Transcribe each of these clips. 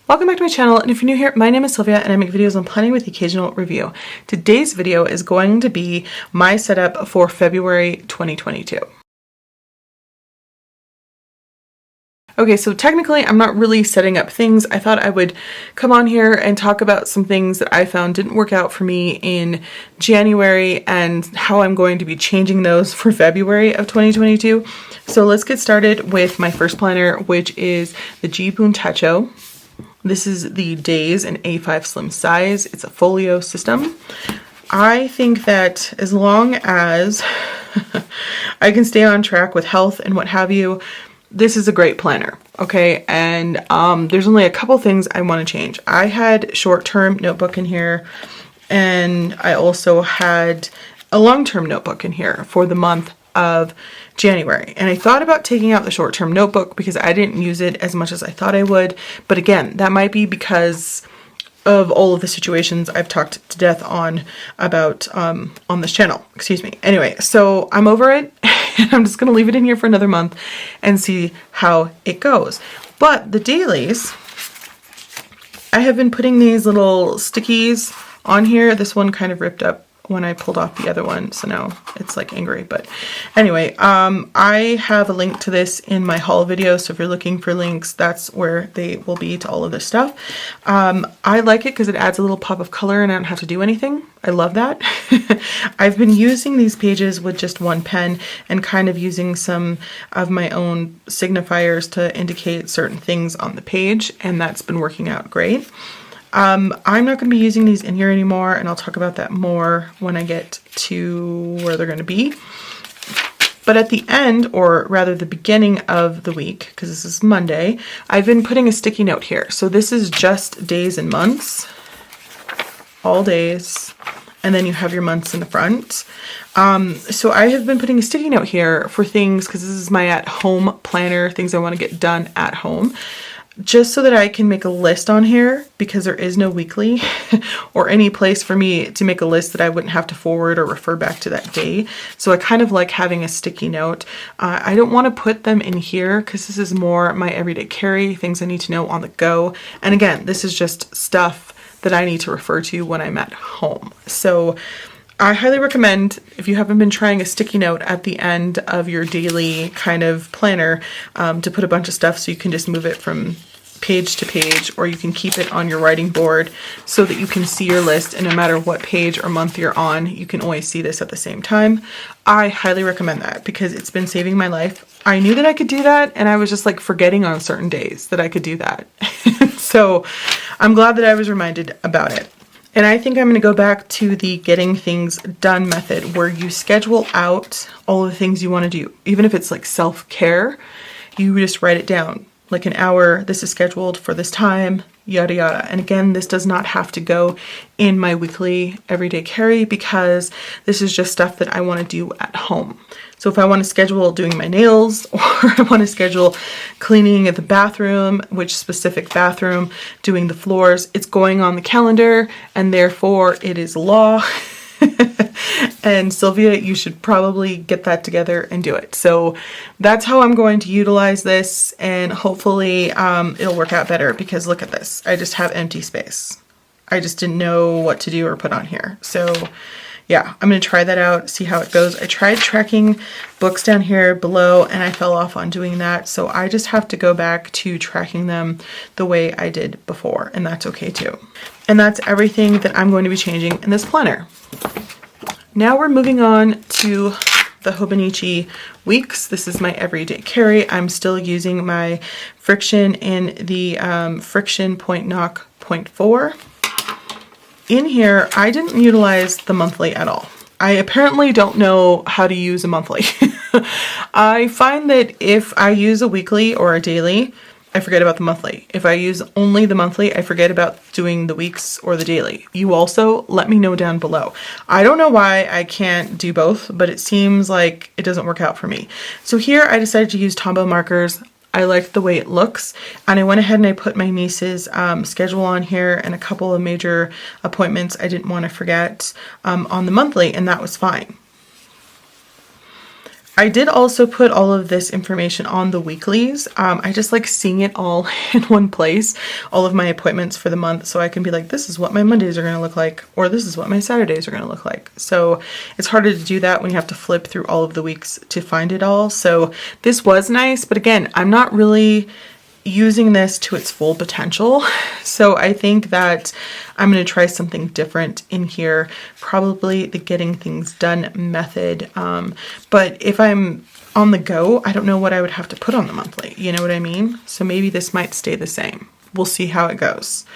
Welcome back to my channel, and if you're new here, my name is Sylvia and I make videos on planning with the occasional review. Today's video is going to be my setup for February 2022. Okay, so technically I'm not really setting up things. I thought I would come on here and talk about some things that I found didn't work out for me in January and how I'm going to be changing those for February of 2022. So let's get started with my first planner, which is the Jibun Tacho. This is the Days in A5 slim size. It's a folio system. I think that as long as I can stay on track with health and what have you, this is a great planner, okay? And there's only a couple things I want to change. I had short-term notebook in here, and I also had a long-term notebook in here for the month of January. And I thought about taking out the short-term notebook because I didn't use it as much as I thought I would. But again, that might be because of all of the situations I've talked to death on about on this channel. Excuse me. Anyway, so I'm over it. And I'm just going to leave it in here for another month and see how it goes. But the dailies, I have been putting these little stickies on here. This one kind of ripped up when I pulled off the other one, so now it's like angry. But anyway, I have a link to this in my haul video, so if you're looking for links, that's where they will be to all of this stuff. I like it because it adds a little pop of color and I don't have to do anything. I love that. I've been using these pages with just one pen and kind of using some of my own signifiers to indicate certain things on the page, and that's been working out great. I'm not going to be using these in here anymore, and I'll talk about that more when I get to where they're going to be. But at the end, or rather the beginning of the week, because this is Monday, I've been putting a sticky note here. So this is just days and months, all days, and then you have your months in the front. So I have been putting a sticky note here for things, because this is my at-home planner, things I want to get done at home. Just so that I can make a list on here, because there is no weekly or any place for me to make a list that I wouldn't have to forward or refer back to that day. So I kind of like having a sticky note. I don't want to put them in here because this is more my everyday carry, things I need to know on the go. And again, this is just stuff that I need to refer to when I'm at home. So I highly recommend, if you haven't been trying a sticky note at the end of your daily kind of planner, to put a bunch of stuff so you can just move it from page to page, or you can keep it on your writing board so that you can see your list, and no matter what page or month you're on, you can always see this at the same time. I highly recommend that because it's been saving my life. I knew that I could do that, and I was just like forgetting on certain days that I could do that. So I'm glad that I was reminded about it. And I think I'm going to go back to the getting things done method, where you schedule out all the things you want to do. Even if it's like self-care, you just write it down. Like an hour, this is scheduled for this time, yada yada. And again, this does not have to go in my weekly everyday carry because this is just stuff that I want to do at home. So if I want to schedule doing my nails, or I want to schedule cleaning the bathroom, which specific bathroom, doing the floors, it's going on the calendar, and therefore it is law. And Sylvia, you should probably get that together and do it. So that's how I'm going to utilize this, and hopefully it'll work out better, because look at this. I just have empty space. I just didn't know what to do or put on here. So yeah, I'm going to try that out, see how it goes. I tried tracking books down here below, and I fell off on doing that. So I just have to go back to tracking them the way I did before, and that's okay too. And that's everything that I'm going to be changing in this planner. Now we're moving on to the Hobonichi Weeks. This is my everyday carry. I'm still using my friction in the friction point knock 0.4. In here, I didn't utilize the monthly at all. I apparently don't know how to use a monthly. I find that if I use a weekly or a daily, I forget about the monthly. If I use only the monthly, I forget about doing the weeks or the daily. You also let me know down below. I don't know why I can't do both, but it seems like it doesn't work out for me. So here I decided to use Tombow markers. I liked the way it looks, and I went ahead and I put my niece's schedule on here and a couple of major appointments I didn't want to forget on the monthly, and that was fine. I did also put all of this information on the weeklies. I just like seeing it all in one place, all of my appointments for the month, so I can be like, this is what my Mondays are going to look like, or this is what my Saturdays are going to look like. So it's harder to do that when you have to flip through all of the weeks to find it all. So this was nice, but again, I'm not really using this to its full potential. So I think that I'm going to try something different in here, probably the getting things done method. But if I'm on the go, I don't know what I would have to put on the monthly. You know what I mean? So maybe this might stay the same. We'll see how it goes.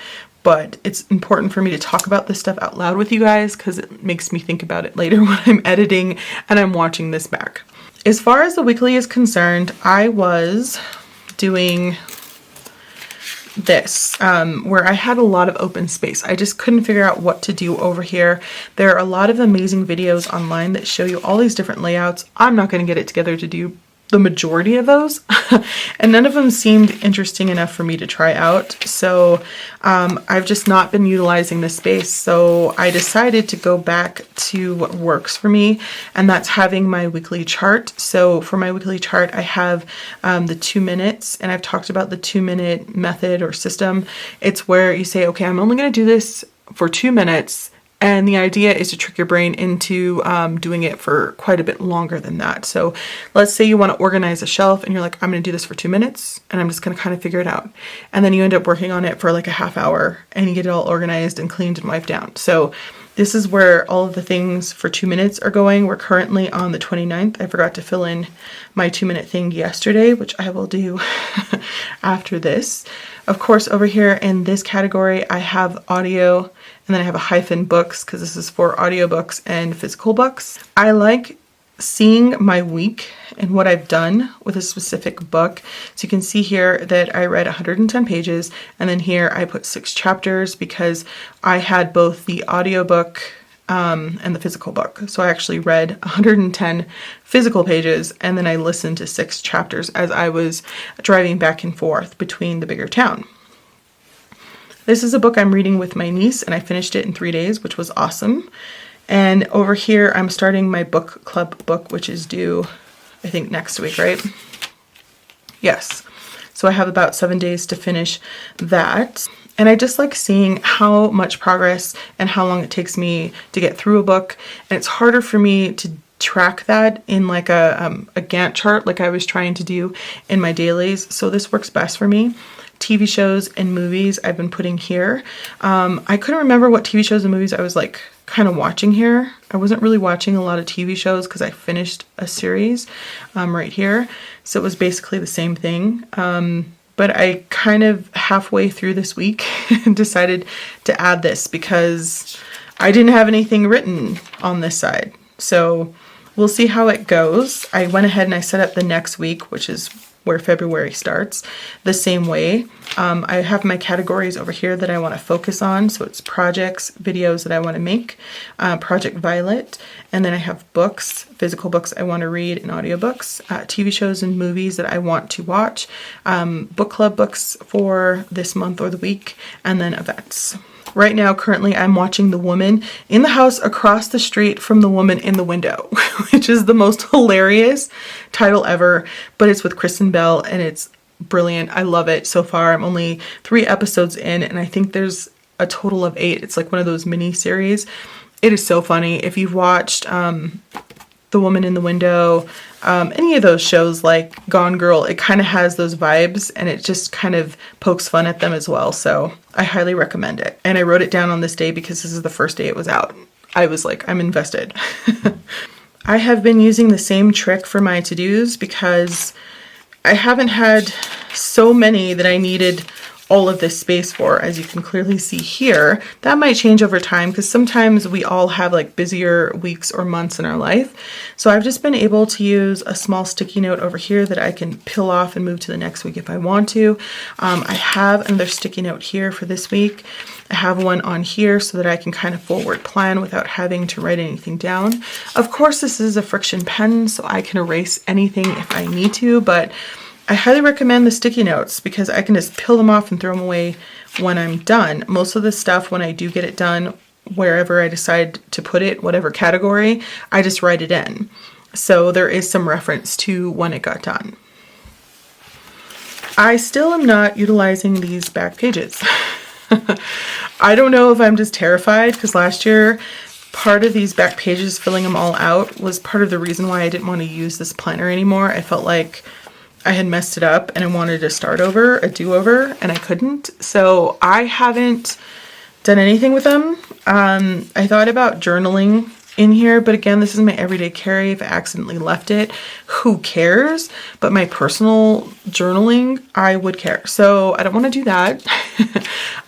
But it's important for me to talk about this stuff out loud with you guys because it makes me think about it later when I'm editing and I'm watching this back. As far as the weekly is concerned, I was doing this where I had a lot of open space. I just couldn't figure out what to do over here. There are a lot of amazing videos online that show you all these different layouts. I'm not going to get it together to do the majority of those and none of them seemed interesting enough for me to try out. So I've just not been utilizing this space. So I decided to go back to what works for me, and that's having my weekly chart. So for my weekly chart, I have the 2 minutes, and I've talked about the 2-minute method or system. It's where you say, okay, I'm only going to do this for 2 minutes. And the idea is to trick your brain into doing it for quite a bit longer than that. So let's say you want to organize a shelf and you're like, I'm going to do this for 2 minutes and I'm just going to kind of figure it out. And then you end up working on it for like a half hour and you get it all organized and cleaned and wiped down. So this is where all of the things for 2 minutes are going. We're currently on the 29th. I forgot to fill in my 2-minute thing yesterday, which I will do after this. Of course, over here in this category, I have audio, and then I have a hyphen books because this is for audiobooks and physical books. I like seeing my week and what I've done with a specific book. So you can see here that I read 110 pages, and then here I put 6 chapters because I had both the audiobook and the physical book. So I actually read 110 physical pages, and then I listened to 6 chapters as I was driving back and forth between the bigger town. This is a book I'm reading with my niece, and I finished it in 3 days, which was awesome. And over here, I'm starting my book club book, which is due, I think, next week, right? Yes. So I have about 7 days to finish that. And I just like seeing how much progress and how long it takes me to get through a book. And it's harder for me to track that in like a Gantt chart like I was trying to do in my dailies. So this works best for me. TV shows and movies I've been putting here. I couldn't remember what TV shows and movies I was like kind of watching here. I wasn't really watching a lot of TV shows because I finished a series right here. So it was basically the same thing. But I kind of halfway through this week decided to add this because I didn't have anything written on this side. So we'll see how it goes. I went ahead and I set up the next week, which is where February starts, the same way. I have my categories over here that I want to focus on. So it's projects, videos that I want to make, Project Violet, and then I have books, physical books I want to read, and audiobooks, TV shows and movies that I want to watch, book club books for this month or the week, and then events. Right now, currently, I'm watching The Woman in the House Across the Street from the Woman in the Window, which is the most hilarious title ever, but it's with Kristen Bell and it's brilliant. I love it so far. I'm only 3 episodes in and I think there's a total of 8. It's like one of those mini series. It is so funny. If you've watched The Woman in the Window, any of those shows like Gone Girl, it kind of has those vibes and it just kind of pokes fun at them as well. So I highly recommend it. And I wrote it down on this day because this is the first day it was out. I was like, I'm invested. I have been using the same trick for my to-dos because I haven't had so many that I needed all of this space for, as you can clearly see here. That might change over time because sometimes we all have like busier weeks or months in our life. So I've just been able to use a small sticky note over here that I can peel off and move to the next week if I want to. I have another sticky note here for this week. I have one on here so that I can kind of forward plan without having to write anything down. Of course, this is a friction pen, so I can erase anything if I need to, but I highly recommend the sticky notes because I can just peel them off and throw them away when I'm done. Most of the stuff, when I do get it done, wherever I decide to put it, whatever category, I just write it in. So there is some reference to when it got done. I still am not utilizing these back pages. I don't know if I'm just terrified, because last year part of these back pages, filling them all out, was part of the reason why I didn't want to use this planner anymore. I felt like I had messed it up and I wanted to start over, a do-over, and I couldn't. So I haven't done anything with them. I thought about journaling in here, but again, this is my everyday carry. If I accidentally left it, who cares? But my personal journaling, I would care. So I don't want to do that.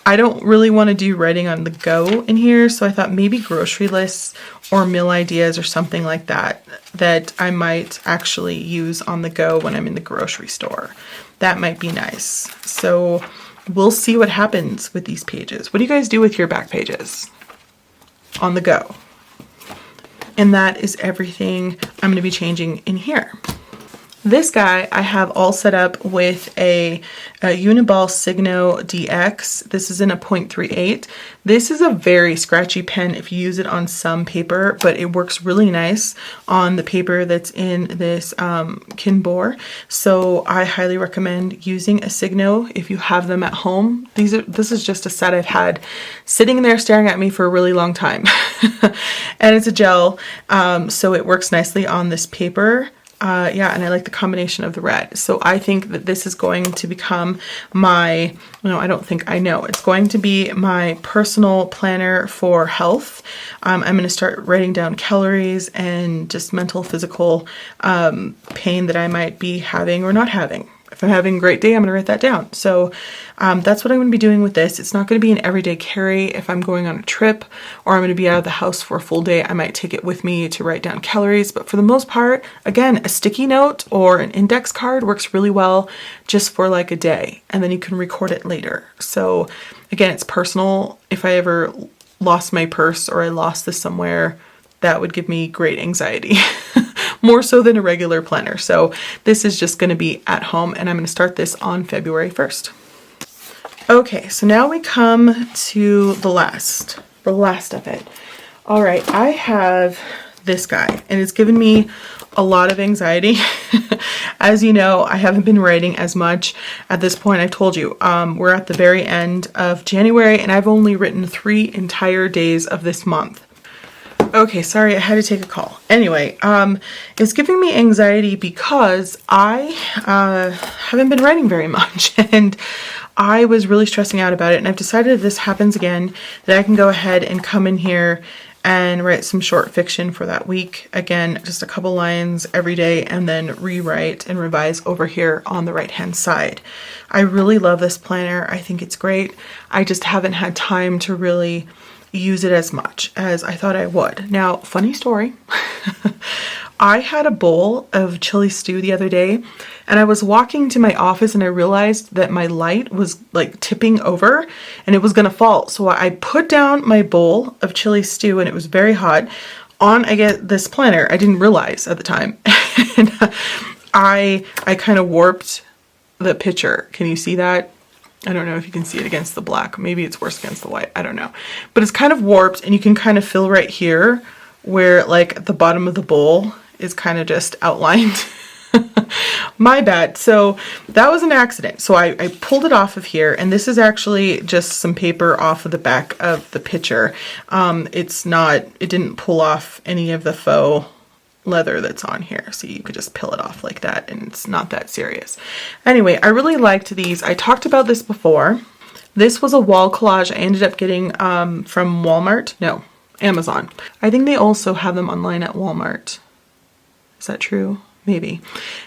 I don't really want to do writing on the go in here. So I thought maybe grocery lists or meal ideas or something like that, that I might actually use on the go when I'm in the grocery store. That might be nice. So we'll see what happens with these pages. What do you guys do with your back pages on the go? And that is everything I'm going to be changing in here. This guy I have all set up with a Uniball Signo DX. This is in a 0.38. This is a very scratchy pen if you use it on some paper, but it works really nice on the paper that's in this Kinbor. So I highly recommend using a Signo if you have them at home. This is just a set I've had sitting there staring at me for a really long time. And it's a gel, so it works nicely on this paper. Yeah, and I like the combination of the red. So I think that this is going to become my, no, I don't think, I know, it's going to be my personal planner for health. I'm going to start writing down calories and just mental, physical pain that I might be having or not having. If I'm having a great day, I'm going to write that down. So that's what I'm going to be doing with this. It's not going to be an everyday carry. If I'm going on a trip or I'm going to be out of the house for a full day, I might take it with me to write down calories. But for the most part, again, a sticky note or an index card works really well just for like a day, and then you can record it later. So again, it's personal. If I ever lost my purse or I lost this somewhere, that would give me great anxiety. More so than a regular planner. So this is just going to be at home, and I'm going to start this on February 1st. Okay, so now we come to the last of it. All right, I have this guy, and it's given me a lot of anxiety. As you know, I haven't been writing as much at this point. I told you, we're at the very end of January, and I've only written 3 entire days of this month. Okay, sorry, I had to take a call. Anyway, it's giving me anxiety because I haven't been writing very much, and I was really stressing out about it, and I've decided if this happens again, that I can go ahead and come in here and write some short fiction for that week. Again, just a couple lines every day, and then rewrite and revise over here on the right-hand side. I really love this planner. I think it's great. I just haven't had time to really use it as much as I thought I would. Now, funny story. I had a bowl of chili stew the other day, and I was walking to my office and I realized that my light was like tipping over and it was gonna fall. So I put down my bowl of chili stew, and it was very hot, on this planner. I didn't realize at the time. And I kind of warped the picture. Can you see that? I don't know if you can see it against the black. Maybe it's worse against the white. I don't know. But it's kind of warped, and you can kind of feel right here where like the bottom of the bowl is kind of just outlined. My bad. So that was an accident. So I pulled it off of here, and this is actually just some paper off of the back of the picture. It didn't pull off any of the faux leather that's on here, so you could just peel it off like that, and it's not that serious. Anyway, I really liked these. I talked about this before. This was a wall collage I ended up getting from Walmart. No, Amazon. I think they also have them online at Walmart. Is that true? Maybe.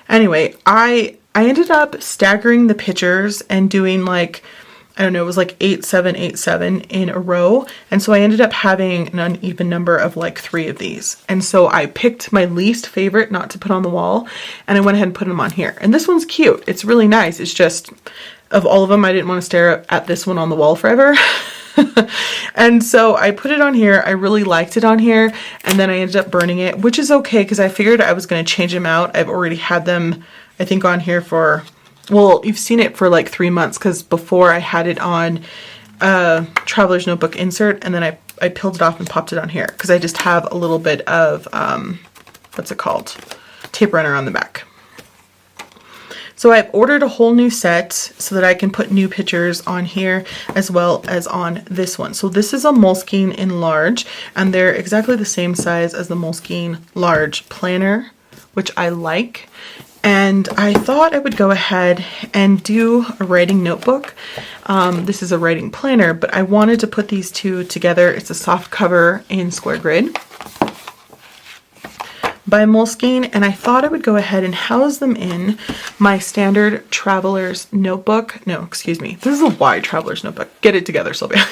Anyway, I ended up staggering the pictures and doing like, I don't know, it was like 8, 7, 8, 7 in a row. And so I ended up having an uneven number of like 3 of these. And so I picked my least favorite not to put on the wall, and I went ahead and put them on here. And this one's cute. It's really nice. It's just, of all of them, I didn't want to stare at this one on the wall forever. And so I put it on here. I really liked it on here, and then I ended up burning it, which is okay because I figured I was going to change them out. I've already had them, I think, on here for, well, you've seen it for like 3 months, because before I had it on Traveler's Notebook insert, and then I peeled it off and popped it on here because I just have a little bit of what's it called? Tape runner on the back. So I've ordered a whole new set so that I can put new pictures on here as well as on this one. So this is a Moleskine in large, and they're exactly the same size as the Moleskine large planner, which I like. And I thought I would go ahead and do a writing notebook. This is a writing planner, but I wanted to put these two together. It's a soft cover in square grid by Moleskine, and I thought I would go ahead and house them in my standard traveler's notebook. No, excuse me. This is a wide traveler's notebook. Get it together, Sylvia.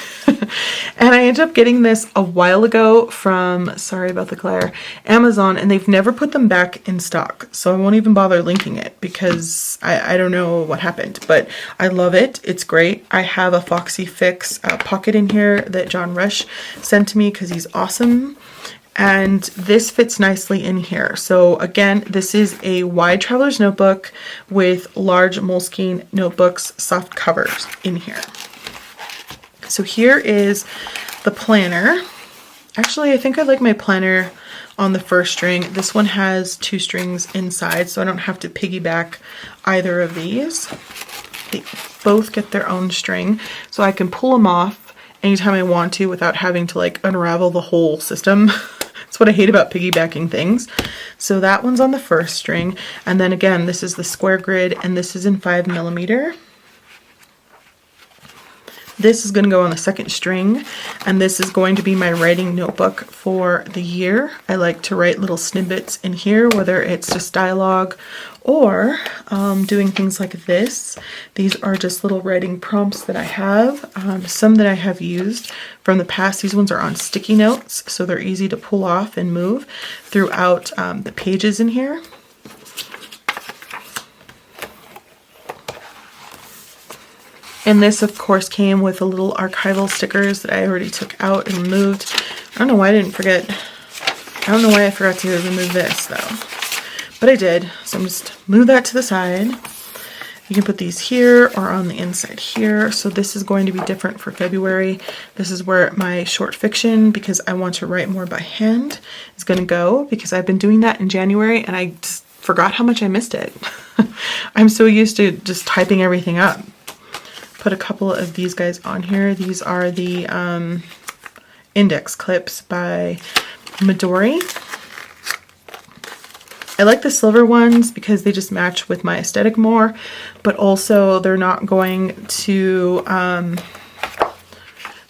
And I ended up getting this a while ago from, sorry about the glare, Amazon, and they've never put them back in stock. So I won't even bother linking it because I don't know what happened, but I love it. It's great. I have a Foxy Fix pocket in here that John Rush sent to me because he's awesome. And this fits nicely in here. So again, this is a wide traveler's notebook with large Moleskine notebooks, soft covers in here. So here is the planner. Actually, I think I like my planner on the first string. This one has 2 strings inside, so I don't have to piggyback either of these. They both get their own string, so I can pull them off anytime I want to without having to like unravel the whole system. That's what I hate about piggybacking things. So that one's on the first string. And then again, this is the square grid, and this is in 5mm. This is going to go on the second string, and this is going to be my writing notebook for the year. I like to write little snippets in here, whether it's just dialogue or doing things like this. These are just little writing prompts that I have, some that I have used from the past. These ones are on sticky notes, so they're easy to pull off and move throughout the pages in here. And this, of course, came with a little archival stickers that I already took out and removed. I don't know why I didn't forget. I don't know why I forgot to remove this, though. But I did. So I'm just move that to the side. You can put these here or on the inside here. So this is going to be different for February. This is where my short fiction, because I want to write more by hand, is going to go, because I've been doing that in January and I just forgot how much I missed it. I'm so used to just typing everything up. Put a couple of these guys on here. These are the index clips by Midori. I like the silver ones because they just match with my aesthetic more, but also they're not going to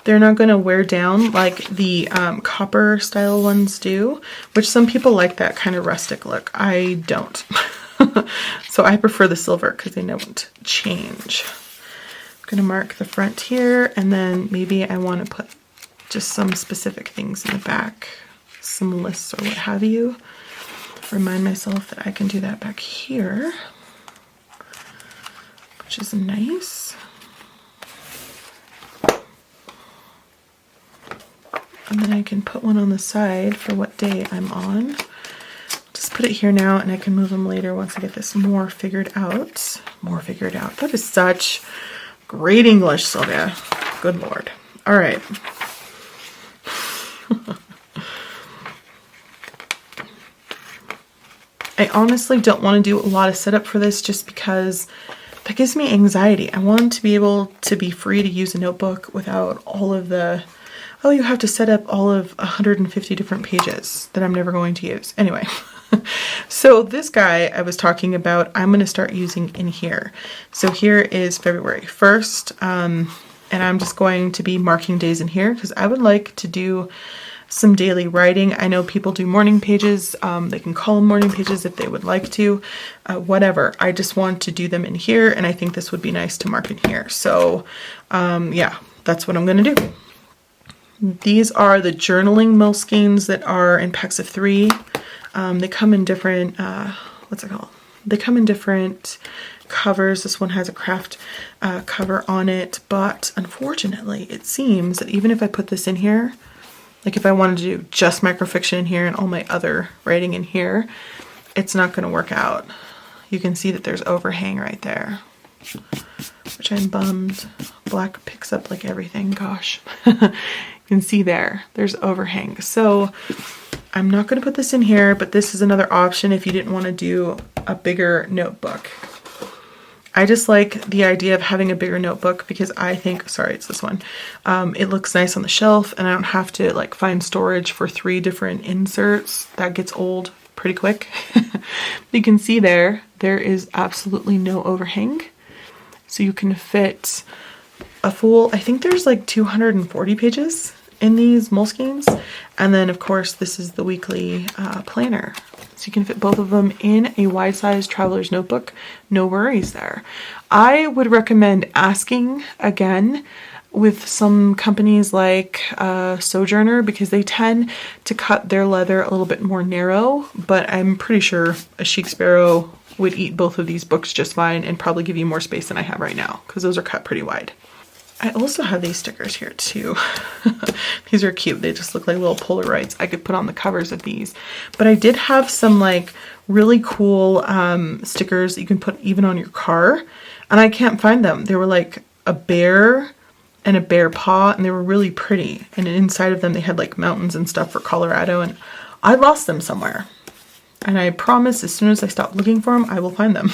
wear down like the copper style ones do, which some people like that kind of rustic look. I don't. So I prefer the silver because they don't change. I'm going to mark the front here, and then maybe I want to put just some specific things in the back, some lists or what have you. Remind myself that I can do that back here, which is nice. And then I can put one on the side for what day I'm on. Just put it here now, and I can move them later once I get this more figured out. More figured out. That is such great English, Sylvia. Good Lord. All right. I honestly don't want to do a lot of setup for this just because that gives me anxiety. I want to be able to be free to use a notebook without all of the, oh, you have to set up all of 150 different pages that I'm never going to use. Anyway. So this guy I was talking about, I'm going to start using in here. So here is February 1st, and I'm just going to be marking days in here because I would like to do some daily writing. I know people do morning pages. They can call them morning pages if they would like to, whatever. I just want to do them in here, and I think this would be nice to mark in here. So yeah, that's what I'm going to do. These are the journaling Moleskines that are in packs of 3. They come in different, what's it called? They come in different covers. This one has a craft cover on it, but unfortunately it seems that even if I put this in here, like if I wanted to do just microfiction in here and all my other writing in here, it's not going to work out. You can see that there's overhang right there, which I'm bummed. Black picks up like everything, gosh. You can see there's overhang. So I'm not going to put this in here, but this is another option if you didn't want to do a bigger notebook. I just like the idea of having a bigger notebook because I think, sorry, it's this one. It looks nice on the shelf and I don't have to like find storage for 3 different inserts. That gets old pretty quick. You can see there is absolutely no overhang. So you can fit a full, I think there's like 240 pages in these Moleskines. And then of course, this is the weekly planner. So you can fit both of them in a wide size traveler's notebook. No worries there. I would recommend asking again with some companies like Sojourner because they tend to cut their leather a little bit more narrow, but I'm pretty sure a Chic Sparrow would eat both of these books just fine and probably give you more space than I have right now because those are cut pretty wide. I also have these stickers here too. These are cute. They just look like little Polaroids. I could put on the covers of these. But I did have some like really cool stickers that you can put even on your car. And I can't find them. They were like a bear and a bear paw and they were really pretty. And inside of them they had like mountains and stuff for Colorado and I lost them somewhere. And I promise as soon as I stop looking for them, I will find them.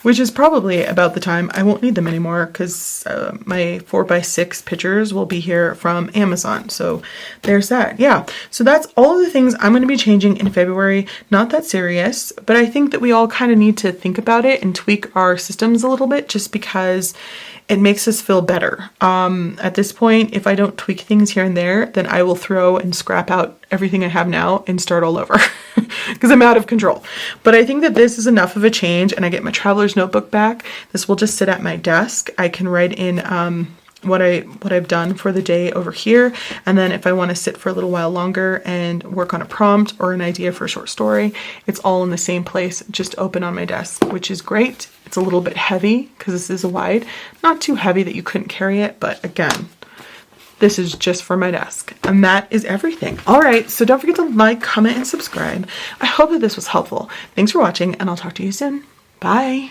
Which is probably about the time I won't need them anymore because my 4x6 pictures will be here from Amazon. So there's that. Yeah. So that's all of the things I'm going to be changing in February. Not that serious, but I think that we all kind of need to think about it and tweak our systems a little bit just because it makes us feel better. At this point, if I don't tweak things here and there, then I will throw and scrap out everything I have now and start all over because I'm out of control. But I think that this is enough of a change and I get my traveler's notebook back. This will just sit at my desk. I can write in what I've done for the day over here. And then if I want to sit for a little while longer and work on a prompt or an idea for a short story, it's all in the same place, just open on my desk, which is great. It's a little bit heavy because this is a wide, not too heavy that you couldn't carry it. But again, this is just for my desk and that is everything. All right. So don't forget to like, comment, and subscribe. I hope that this was helpful. Thanks for watching and I'll talk to you soon. Bye.